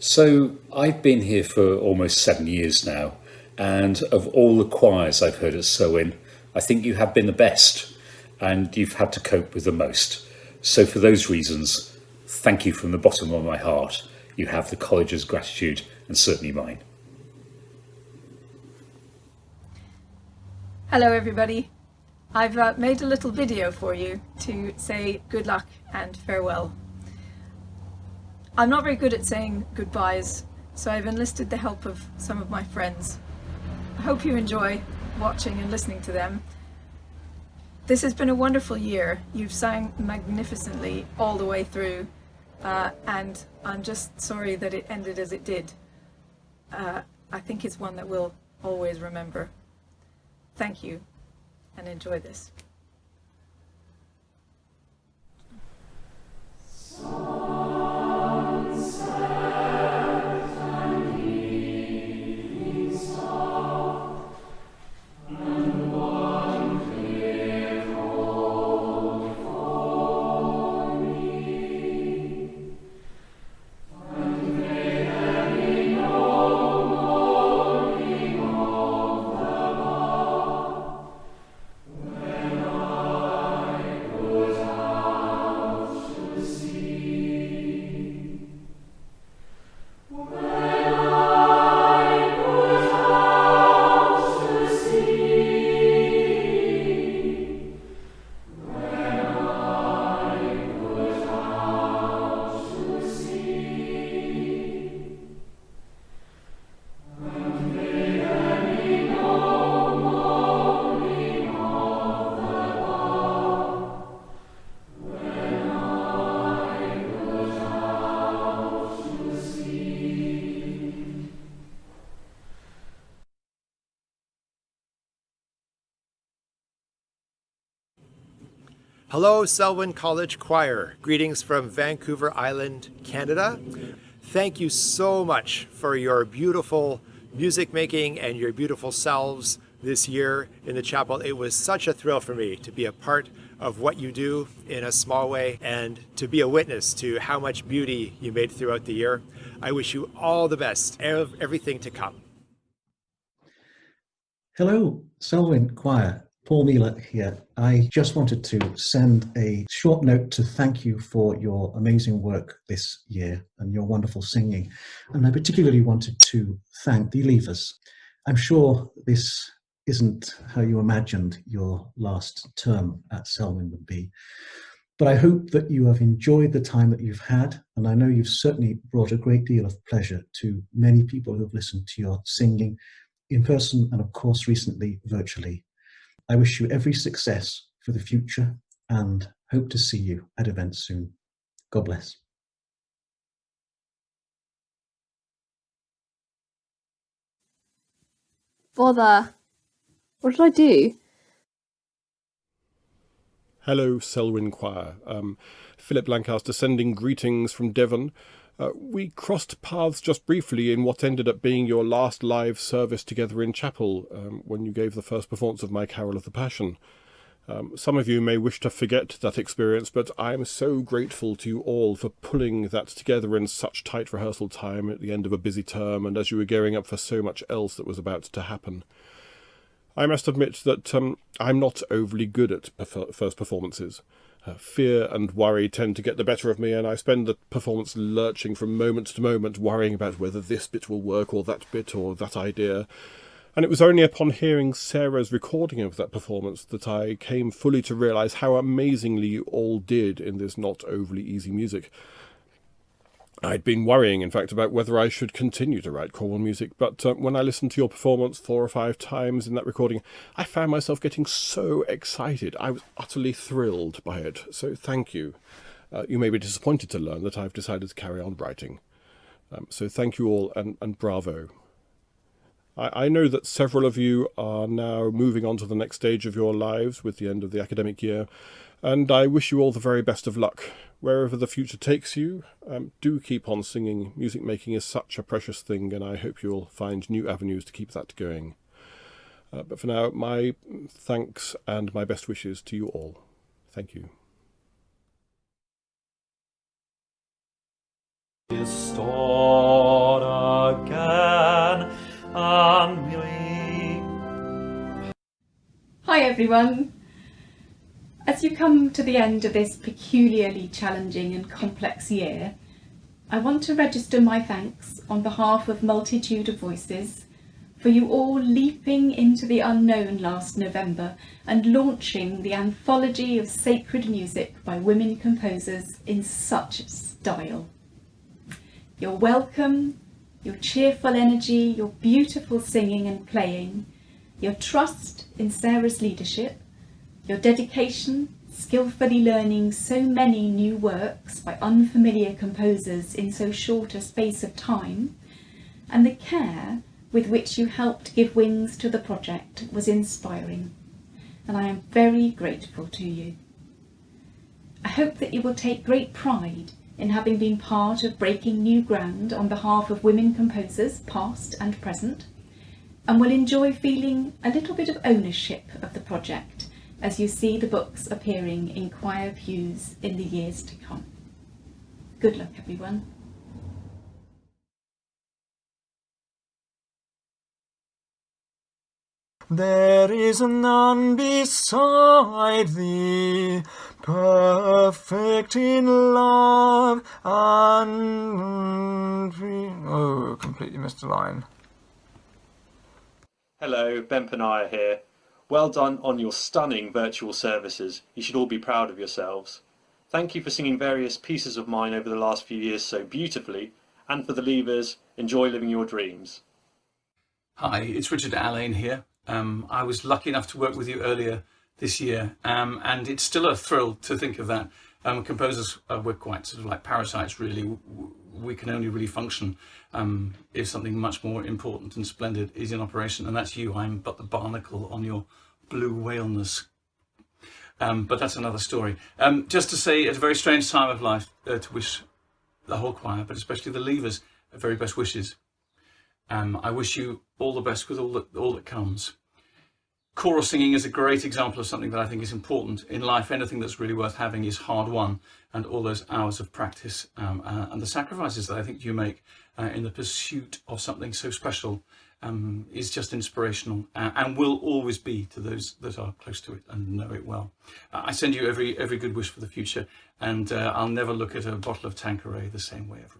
So I've been here for almost 7 years now, and of all the choirs I've heard at Selwyn, I think you have been the best, and you've had to cope with the most. So for those reasons, thank you from the bottom of my heart. You have the college's gratitude, and certainly mine. Hello everybody. I've made a little video for you to say good luck and farewell. I'm not very good at saying goodbyes, so I've enlisted the help of some of my friends. I hope you enjoy watching and listening to them. This has been a wonderful year. You've sang magnificently all the way through, and I'm just sorry that it ended as it did. I think it's one that we'll always remember. Thank you, and enjoy this. Hello, Selwyn College Choir. Greetings from Vancouver Island, Canada. Thank you so much for your beautiful music making and your beautiful selves this year in the chapel. It was such a thrill for me to be a part of what you do in a small way and to be a witness to how much beauty you made throughout the year. I wish you all the best, everything to come. Hello, Selwyn Choir. Paul Miller here. I just wanted to send a short note to thank you for your amazing work this year and your wonderful singing. And I particularly wanted to thank the leavers. I'm sure this isn't how you imagined your last term at Selwyn would be, but I hope that you have enjoyed the time that you've had, and I know you've certainly brought a great deal of pleasure to many people who've listened to your singing in person and of course recently virtually. I wish you every success for the future and hope to see you at events soon. God bless. Bother. What did I do? Hello, Selwyn Choir. Philip Lancaster sending greetings from Devon. We crossed paths just briefly in what ended up being your last live service together in chapel when you gave the first performance of My Carol of the Passion. Some of you may wish to forget that experience, but I am so grateful to you all for pulling that together in such tight rehearsal time at the end of a busy term and as you were gearing up for so much else that was about to happen. I must admit that I'm not overly good at first performances. Fear and worry tend to get the better of me, and I spend the performance lurching from moment to moment, worrying about whether this bit will work or that idea. And it was only upon hearing Sarah's recording of that performance that I came fully to realise how amazingly you all did in this not overly easy music. I'd been worrying, in fact, about whether I should continue to write choral music, but when I listened to your performance 4 or 5 times in that recording, I found myself getting so excited. I was utterly thrilled by it, so thank you. You may be disappointed to learn that I've decided to carry on writing. So thank you all, and bravo. I know that several of you are now moving on to the next stage of your lives with the end of the academic year, and I wish you all the very best of luck. Wherever the future takes you, do keep on singing. Music making is such a precious thing, and I hope you'll find new avenues to keep that going. But for now, my thanks and my best wishes to you all. Thank you. Storm. everyone. As you come to the end of this peculiarly challenging and complex year, I want to register my thanks on behalf of Multitude of Voices for you all leaping into the unknown last November and launching the anthology of sacred music by women composers in such style. Your welcome, your cheerful energy, your beautiful singing and playing, your trust in Sarah's leadership, your dedication, skillfully learning so many new works by unfamiliar composers in so short a space of time, and the care with which you helped give wings to the project was inspiring, and I am very grateful to you. I hope that you will take great pride in having been part of breaking new ground on behalf of women composers, past and present, and will enjoy feeling a little bit of ownership of the project as you see the books appearing in choir pews in the years to come. Good luck, everyone. There is none beside thee, perfect in love and... Oh, completely missed a line. Hello, Ben Panaya here. Well done on your stunning virtual services. You should all be proud of yourselves. Thank you for singing various pieces of mine over the last few years so beautifully, and for the leavers, enjoy living your dreams. Hi, it's Richard Alleyne here. I was lucky enough to work with you earlier this year, and it's still a thrill to think of that. Composers, we're quite sort of like parasites, really. We can only really function if something much more important and splendid is in operation, and that's you. I'm but the barnacle on your blue whaleness. But that's another story. Just to say, at a very strange time of life, to wish the whole choir, but especially the leavers, very best wishes. I wish you all the best with all that comes. Choral singing is a great example of something that I think is important in life. Anything that's really worth having is hard won, and all those hours of practice and the sacrifices that I think you make in the pursuit of something so special is just inspirational and will always be to those that are close to it and know it well. I send you every good wish for the future, and I'll never look at a bottle of Tanqueray the same way ever again.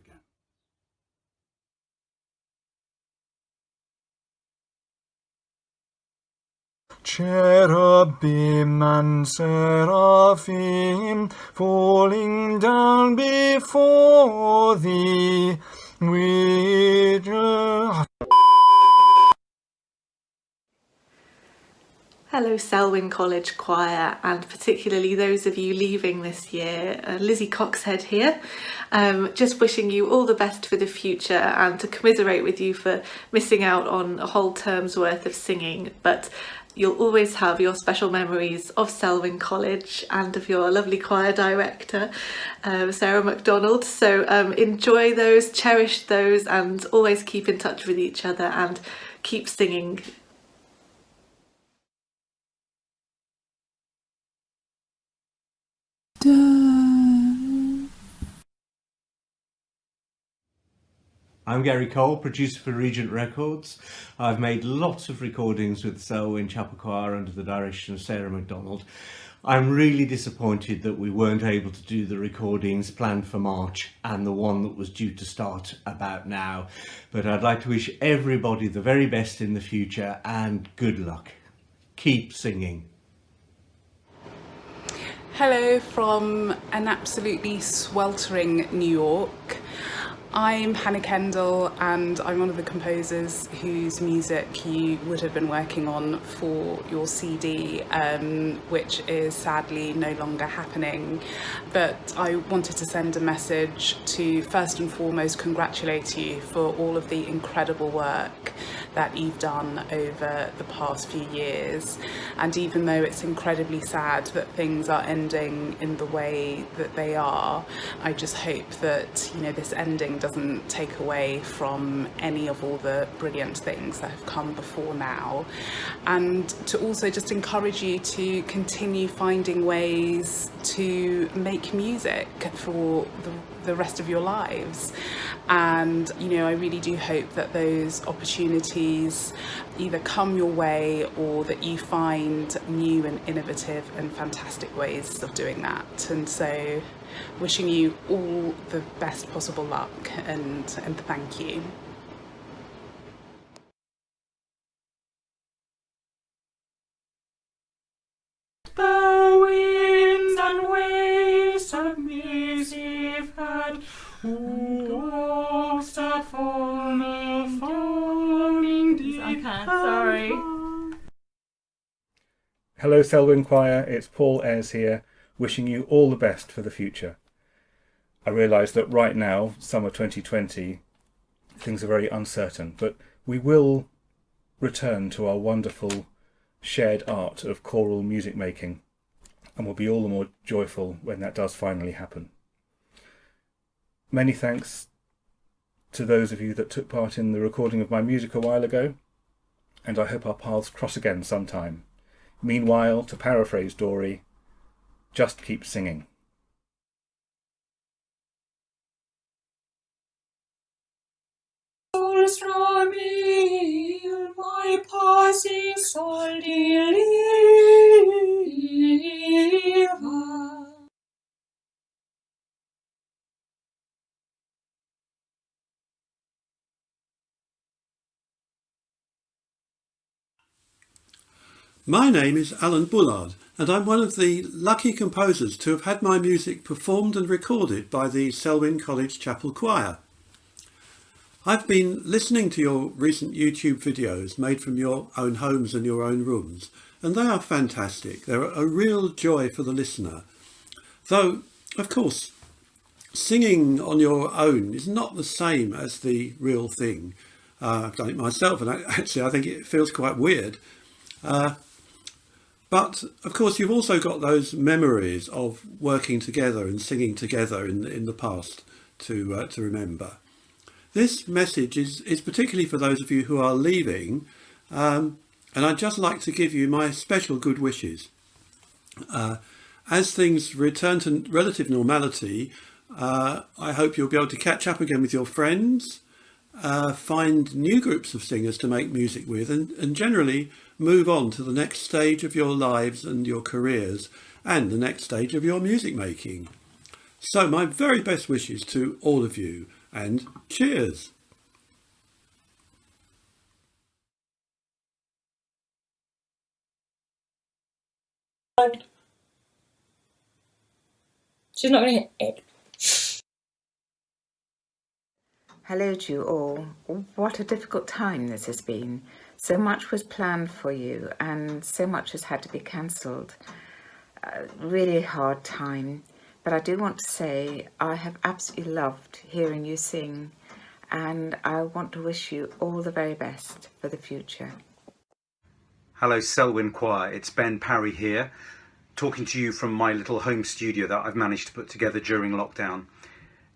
Cherubim and seraphim falling down before thee, with Hello Selwyn College Choir, and particularly those of you leaving this year. Lizzie Coxhead here, just wishing you all the best for the future and to commiserate with you for missing out on a whole term's worth of singing, but you'll always have your special memories of Selwyn College and of your lovely choir director, Sarah MacDonald. So enjoy those, cherish those, and always keep in touch with each other and keep singing. I'm Gary Cole, producer for Regent Records. I've made lots of recordings with Selwyn Chapel Choir under the direction of Sarah MacDonald. I'm really disappointed that we weren't able to do the recordings planned for March and the one that was due to start about now. But I'd like to wish everybody the very best in the future and good luck. Keep singing. Hello from an absolutely sweltering New York. I'm Hannah Kendall, and I'm one of the composers whose music you would have been working on for your CD, which is sadly no longer happening. But I wanted to send a message to first and foremost congratulate you for all of the incredible work that you've done over the past few years. And even though it's incredibly sad that things are ending in the way that they are, I just hope that, you know, this ending doesn't take away from any of all the brilliant things that have come before now, and to also just encourage you to continue finding ways to make music for the rest of your lives. And, you know, I really do hope that those opportunities either come your way or that you find new and innovative and fantastic ways of doing that. And so wishing you all the best possible luck and thank you. The winds and waves of music had walks that form a falling deep. Okay, sorry. Hello Selwyn Choir, it's Paul Ayres here, wishing you all the best for the future. I realise that right now, summer 2020, things are very uncertain, but we will return to our wonderful shared art of choral music making, and we'll be all the more joyful when that does finally happen. Many thanks to those of you that took part in the recording of my music a while ago, and I hope our paths cross again sometime. Meanwhile, to paraphrase Dory, just keep singing. From my passing soul deliver. My name is Alan Bullard, and I'm one of the lucky composers to have had my music performed and recorded by the Selwyn College Chapel Choir. I've been listening to your recent YouTube videos made from your own homes and your own rooms, and they are fantastic. They're a real joy for the listener. Though, of course, singing on your own is not the same as the real thing. I've done it myself, and actually I think it feels quite weird. But of course, you've also got those memories of working together and singing together in the past to remember. This message is particularly for those of you who are leaving, and I'd just like to give you my special good wishes. As things return to relative normality, I hope you'll be able to catch up again with your friends, find new groups of singers to make music with, and generally move on to the next stage of your lives and your careers, and the next stage of your music making. So my very best wishes to all of you, and cheers! She's not going to hit it. Hello to you all. What a difficult time this has been. So much was planned for you and so much has had to be cancelled. Really hard time. But I do want to say I have absolutely loved hearing you sing, and I want to wish you all the very best for the future. Hello Selwyn Choir, it's Ben Parry here, talking to you from my little home studio that I've managed to put together during lockdown.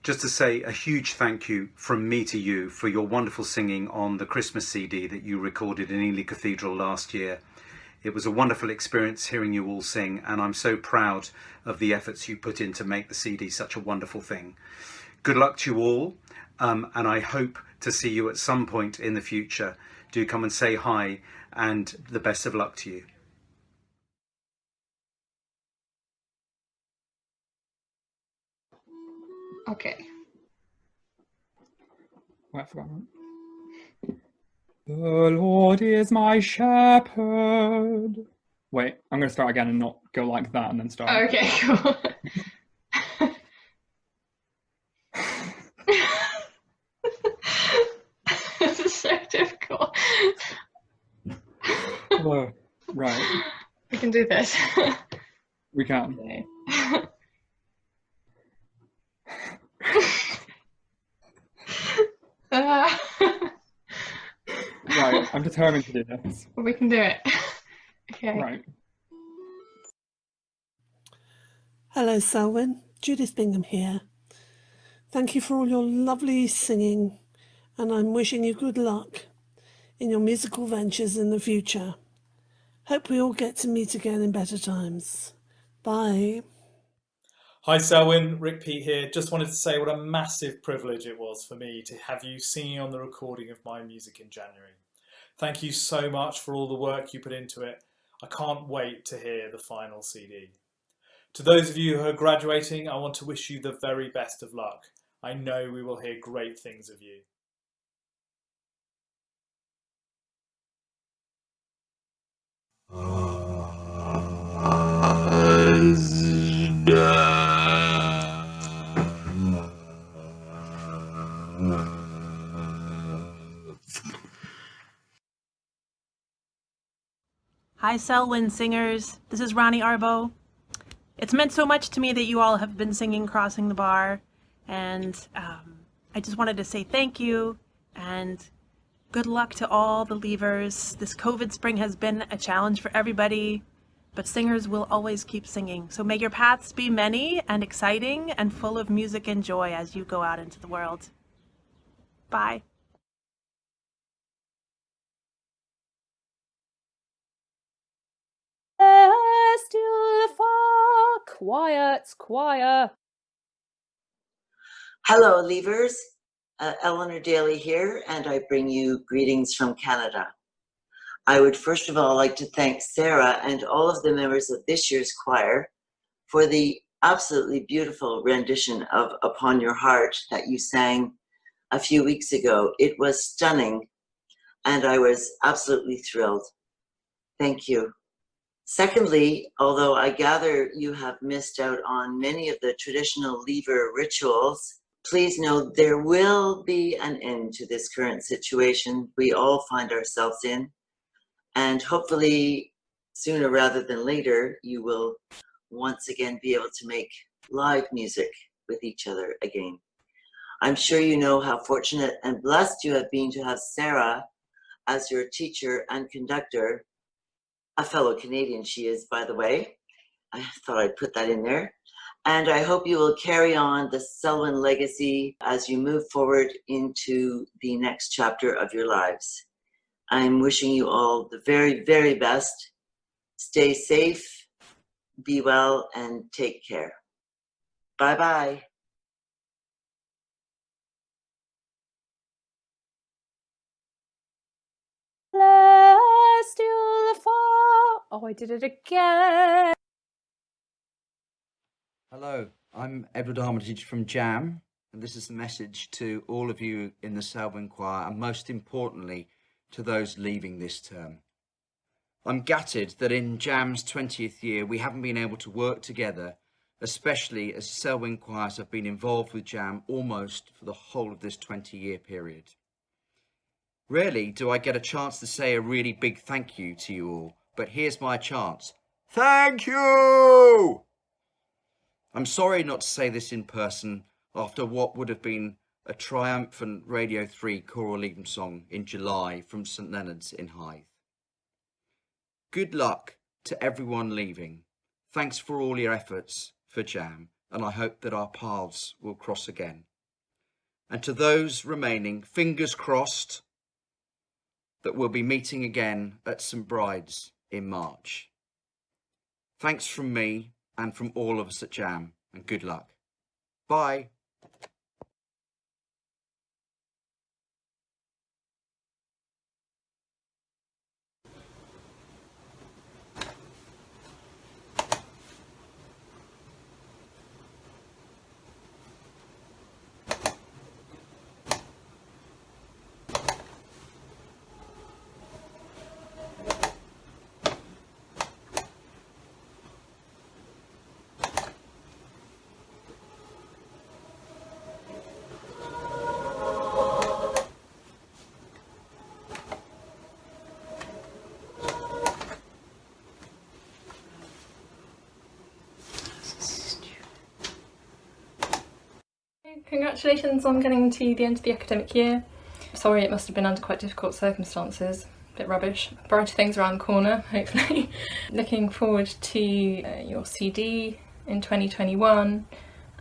Just to say a huge thank you from me to you for your wonderful singing on the Christmas CD that you recorded in Ely Cathedral last year. It was a wonderful experience hearing you all sing, and I'm so proud of the efforts you put in to make the CD such a wonderful thing. Good luck to you all, and I hope to see you at some point in the future. Do come and say hi, and the best of luck to you. Okay. Oh, I forgot one. The Lord is my shepherd. Wait, I'm going to start again and not go like that and then start. Okay, cool. This is so difficult. Hello. Right. We can do this. We can. Okay. Right, I'm determined to do this. We can do it. Okay. Right. Hello, Selwyn. Judith Bingham here. Thank you for all your lovely singing, and I'm wishing you good luck in your musical ventures in the future. Hope we all get to meet again in better times. Bye. Hi Selwyn, Rick Pete here. Just wanted to say what a massive privilege it was for me to have you singing on the recording of my music in January. Thank you so much for all the work you put into it. I can't wait to hear the final CD. To those of you who are graduating, I want to wish you the very best of luck. I know we will hear great things of you. Hi Selwyn singers, this is Ronnie Arbo. It's meant so much to me that you all have been singing Crossing the Bar, and I just wanted to say thank you and good luck to all the leavers. This COVID spring has been a challenge for everybody, but singers will always keep singing. So may your paths be many and exciting and full of music and joy as you go out into the world. Bye. Still far, quiet, choir. Hello, Leavers. Eleanor Daly here, and I bring you greetings from Canada. I would first of all like to thank Sarah and all of the members of this year's choir for the absolutely beautiful rendition of Upon Your Heart that you sang a few weeks ago. It was stunning, and I was absolutely thrilled. Thank you. Secondly, although I gather you have missed out on many of the traditional leaver rituals, please know there will be an end to this current situation we all find ourselves in, and hopefully sooner rather than later, you will once again be able to make live music with each other again. I'm sure you know how fortunate and blessed you have been to have Sarah as your teacher and conductor. A fellow Canadian she is, by the way. I thought I'd put that in there. And I hope you will carry on the Selwyn legacy as you move forward into the next chapter of your lives. I'm wishing you all the very, very best. Stay safe, be well, and take care. Bye-bye. Still far. Oh, I did it again. Hello, I'm Edward Armitage from Jam, and this is the message to all of you in the Selwyn Choir, and most importantly, to those leaving this term. I'm gutted that in Jam's 20th year, we haven't been able to work together, especially as Selwyn Choirs have been involved with Jam almost for the whole of this 20-year period. Rarely do I get a chance to say a really big thank you to you all, but here's my chance. Thank you! I'm sorry not to say this in person after what would have been a triumphant Radio 3 choral leaving song in July from St Leonard's in Hythe. Good luck to everyone leaving. Thanks for all your efforts for Jam, and I hope that our paths will cross again. And to those remaining, fingers crossed that we'll be meeting again at St Bride's in March. Thanks from me and from all of us at Jam, and good luck. Bye. Congratulations on getting to the end of the academic year. Sorry it must have been under quite difficult circumstances, a bit rubbish. Brighter things around the corner, hopefully. Looking forward to your CD in 2021,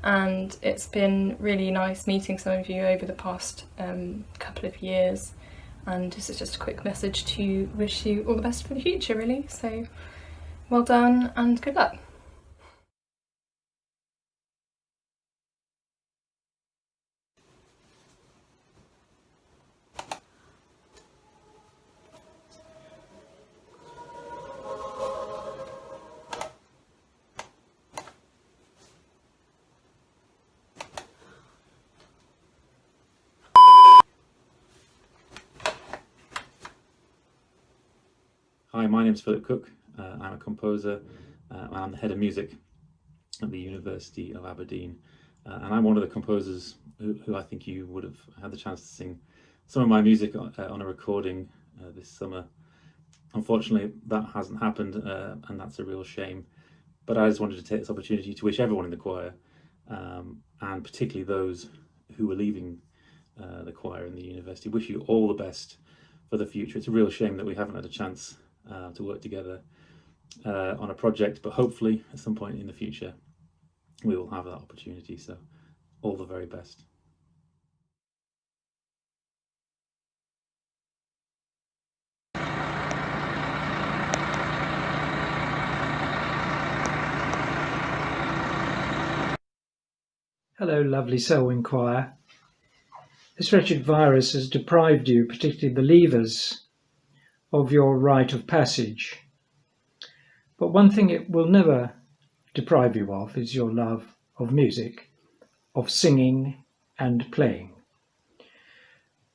and it's been really nice meeting some of you over the past couple of years, and this is just a quick message to wish you all the best for the future really, so well done and good luck. Hi, my name's Philip Cooke. I'm a composer and I'm the head of music at the University of Aberdeen. And I'm one of the composers who I think you would have had the chance to sing some of my music on a recording this summer. Unfortunately, that hasn't happened, and that's a real shame. But I just wanted to take this opportunity to wish everyone in the choir, and particularly those who are leaving the choir in the university, wish you all the best for the future. It's a real shame that we haven't had a chance to work together on a project, but hopefully at some point in the future we will have that opportunity. So all the very best. Hello, lovely Selwyn Choir. This wretched virus has deprived you, particularly believers, of your rite of passage. But one thing it will never deprive you of is your love of music, of singing and playing.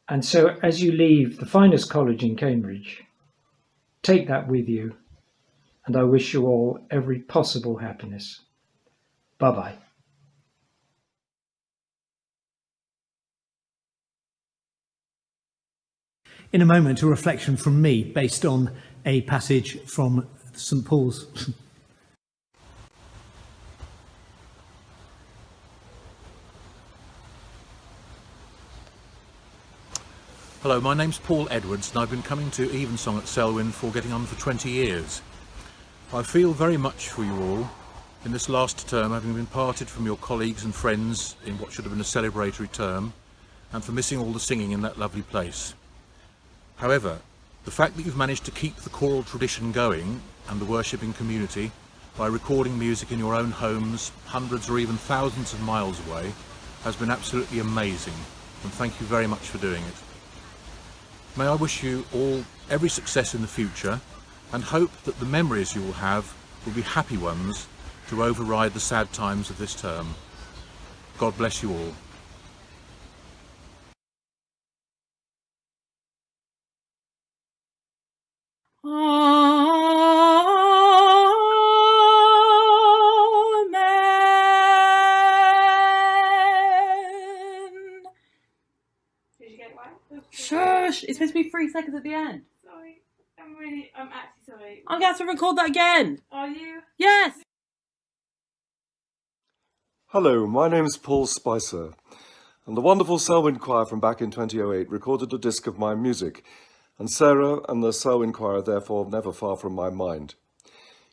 And so as you leave the finest college in Cambridge, take that with you, and I wish you all every possible happiness. Bye-bye. In a moment, a reflection from me based on a passage from St. Paul's. Hello, my name's Paul Edwards and I've been coming to Evensong at Selwyn for getting on for 20 years. I feel very much for you all in this last term, having been parted from your colleagues and friends in what should have been a celebratory term, and for missing all the singing in that lovely place. However, the fact that you've managed to keep the choral tradition going and the worshipping community by recording music in your own homes, hundreds or even thousands of miles away, has been absolutely amazing, and thank you very much for doing it. May I wish you all every success in the future, and hope that the memories you will have will be happy ones to override the sad times of this term. God bless you all. Shush! It's supposed to be 3 seconds at the end. Sorry, I'm actually sorry. I'm going to have to record that again. Are you? Yes! Hello, my name's Paul Spicer, and the wonderful Selwyn Choir from back in 2008 recorded a disc of my music, and Sarah and the Selwyn Choir are therefore never far from my mind.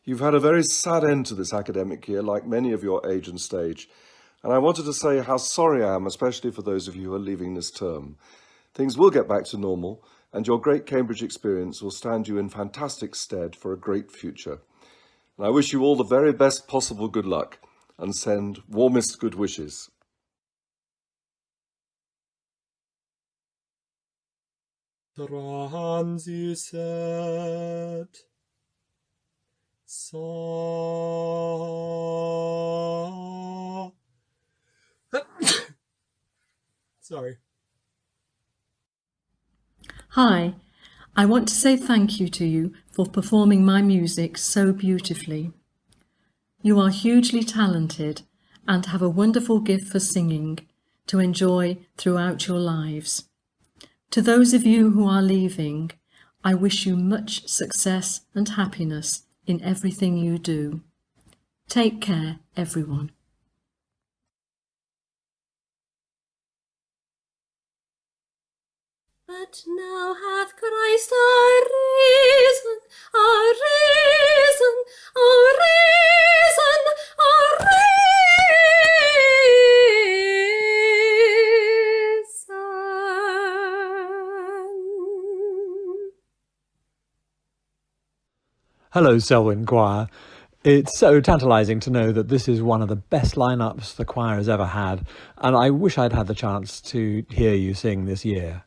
You've had a very sad end to this academic year, like many of your age and stage, and I wanted to say how sorry I am, especially for those of you who are leaving this term. Things will get back to normal, and your great Cambridge experience will stand you in fantastic stead for a great future. And I wish you all the very best possible good luck, and send warmest good wishes. Transiset sa Sorry. Hi, I want to say thank you to you for performing my music so beautifully. You are hugely talented and have a wonderful gift for singing to enjoy throughout your lives. To those of you who are leaving, I wish you much success and happiness in everything you do. Take care, everyone. But now hath Christ arisen, arisen, arisen, arisen. Hello, Selwyn Choir. It's so tantalising to know that this is one of the best lineups the choir has ever had, and I wish I'd had the chance to hear you sing this year.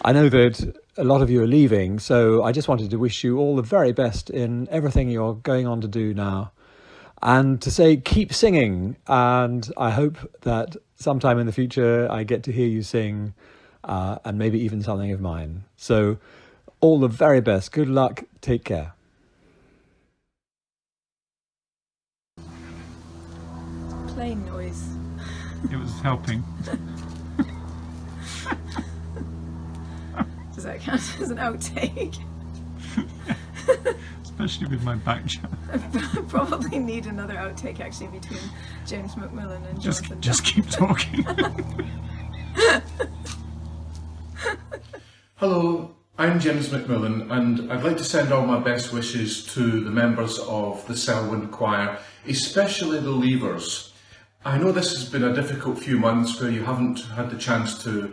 I know that a lot of you are leaving, so I just wanted to wish you all the very best in everything you're going on to do now, and to say keep singing, and I hope that sometime in the future I get to hear you sing, and maybe even something of mine. So All the very best. Good luck. Take care. Plane noise. It was helping. Does that count as an outtake? Especially with my back jam. I probably need another outtake actually between James Mcmillan and Jonathan. Just keep talking. Hello, I'm James Mcmillan, and I'd like to send all my best wishes to the members of the Selwyn Choir, especially the leavers. I know this has been a difficult few months where you haven't had the chance to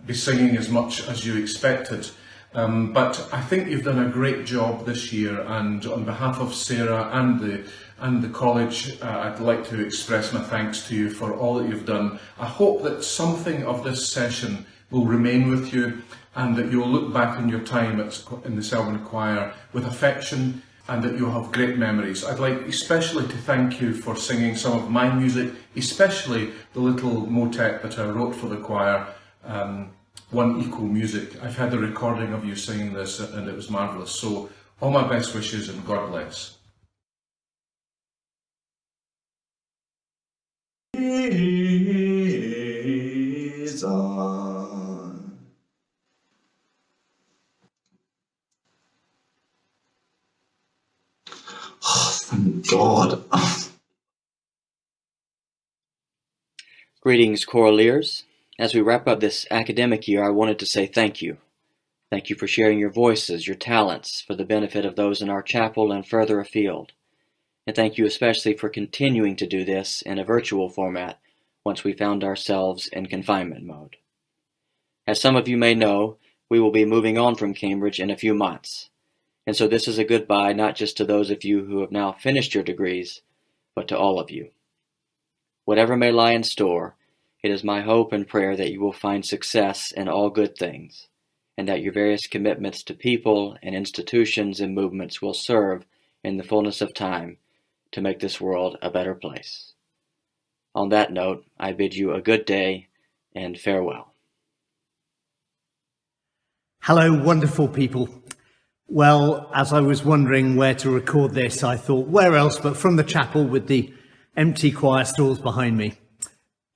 be singing as much as you expected. But I think you've done a great job this year, and on behalf of Sarah and the college, I'd like to express my thanks to you for all that you've done. I hope that something of this session will remain with you, and that you'll look back on your time in the Selwyn Choir with affection, and that you'll have great memories. I'd like especially to thank you for singing some of my music, especially the little motet that I wrote for the choir, One Equal Music. I've had a recording of you singing this and it was marvellous. So all my best wishes and God bless. Is on. Oh, thank God. Greetings, choraleers. As we wrap up this academic year, I wanted to say thank you. Thank you for sharing your voices, your talents, for the benefit of those in our chapel and further afield. And thank you especially for continuing to do this in a virtual format once we found ourselves in confinement mode. As some of you may know, we will be moving on from Cambridge in a few months. And so this is a goodbye not just to those of you who have now finished your degrees, but to all of you. Whatever may lie in store, it is my hope and prayer that you will find success in all good things, and that your various commitments to people and institutions and movements will serve in the fullness of time to make this world a better place. On that note, I bid you a good day and farewell. Hello, wonderful people. Well, as I was wondering where to record this, I thought, where else but from the chapel with the empty choir stalls behind me.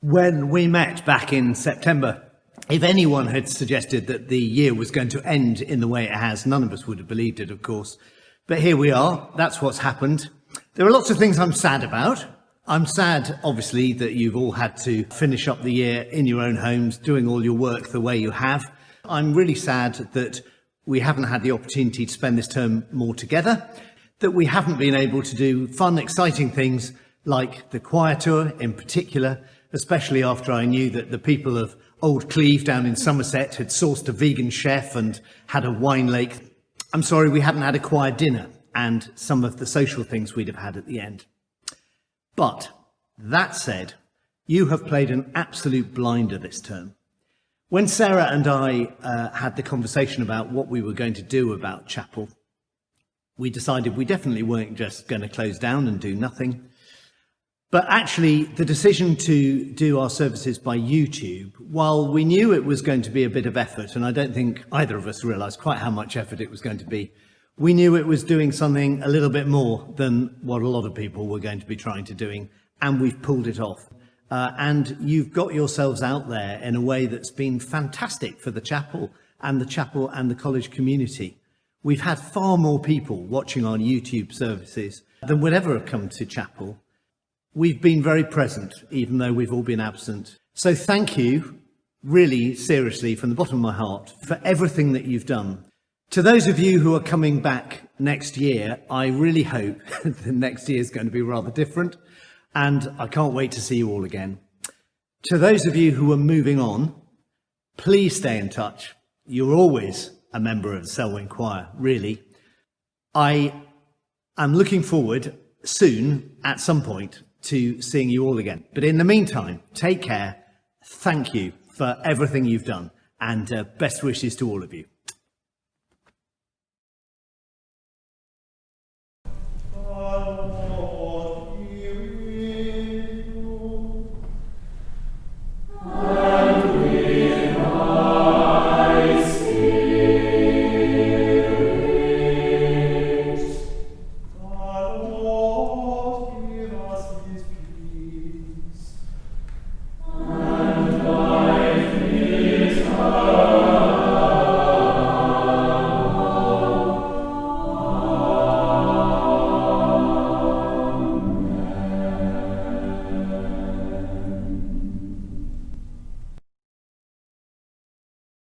When we met back in September, if anyone had suggested that the year was going to end in the way it has, none of us would have believed it, of course. But here we are. That's what's happened. There are lots of things I'm sad about. I'm sad, obviously, that you've all had to finish up the year in your own homes, doing all your work the way you have. I'm really sad that we haven't had the opportunity to spend this term more together, that we haven't been able to do fun, exciting things like the choir tour in particular, especially after I knew that the people of Old Cleve down in Somerset had sourced a vegan chef and had a wine lake. I'm sorry we hadn't had a choir dinner and some of the social things we'd have had at the end. But that said, you have played an absolute blinder this term. When Sarah and I had the conversation about what we were going to do about chapel, we decided we definitely weren't just going to close down and do nothing. But actually, the decision to do our services by YouTube, while we knew it was going to be a bit of effort, and I don't think either of us realised quite how much effort it was going to be, we knew it was doing something a little bit more than what a lot of people were going to be trying to doing, and we've pulled it off. And you've got yourselves out there in a way that's been fantastic for the chapel and the college community. We've had far more people watching our YouTube services than would ever have come to chapel. We've been very present, even though we've all been absent. So thank you, really seriously, from the bottom of my heart, for everything that you've done. To those of you who are coming back next year, I really hope the next year is going to be rather different, and I can't wait to see you all again. To those of you who are moving on, please stay in touch. You're always a member of the Selwyn Choir, really. I am looking forward soon, at some point, to seeing you all again. But in the meantime, take care. Thank you for everything you've done, and best wishes to all of you.